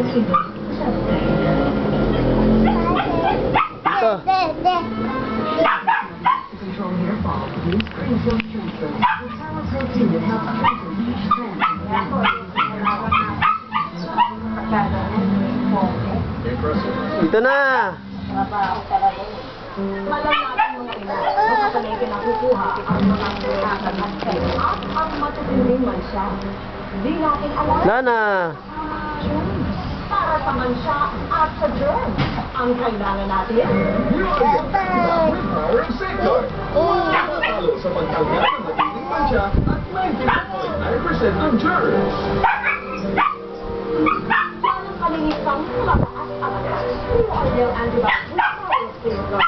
Dito na. Malam natin mga ina, makatalay kinakukuha ang mga nakakaghatid at ang matutinding mansya. Di natin alam. Lana. Para sa mansya at sa germ. Ang kailangan natin. Powering Sector. Nakakalo sa pagtanggal ng matinding mansya at 99.9% ng germs. Yan ang kalinisang mataas ang agas. Puro ideal antibacterial powering Sector.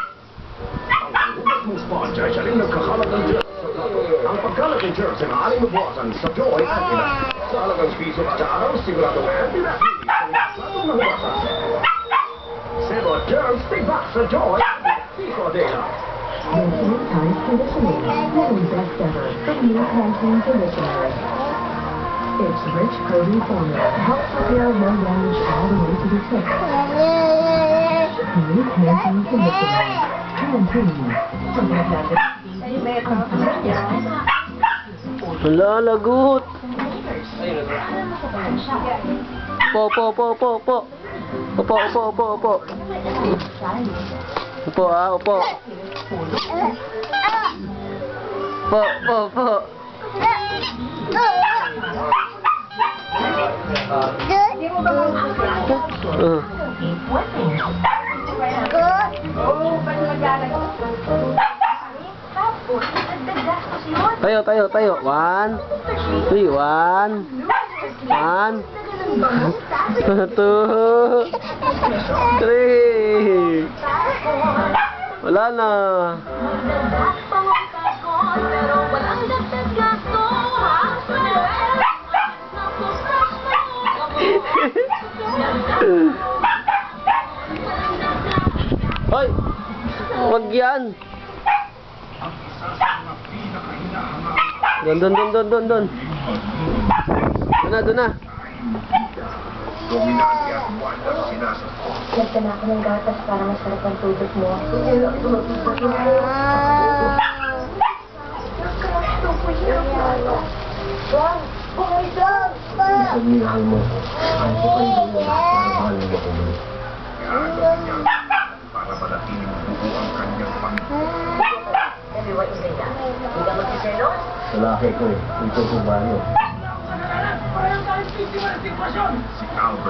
Ang mong sponge ay siya rin nagkakalat ng germs sa plato. Ang pagkalat ng germs ay maaaring mabawasan sa Joy Antibac. Sa halagang piso kada araw, siguradong Antibac ang platong mabawasan. Zero germs, tigback sa Joy Antibac. Piso a day lang. Sanitized conditioning, really best ever from new Pantene Conditioner. Its rich coating formula helps repair no damage all the way to the tip. New Pantene Conditioner. Pantene. Wala, lagot. Upo. Upo, upo. Upo. Tayo. 1, 3, 1, 2, 3. Wala na. Hoy! Wag yan! Doon. Doon na. Dominante at wala sinasakot. Ganda na ako ng gatas para masarap ang tubig mo. Pagmihal mo, ang pagmihal mo, mahal mo ako mo. Kaya niya para manatiling buo ang kanyang Panginoon. Lalaki ko eh. Ito kung ba Si Albert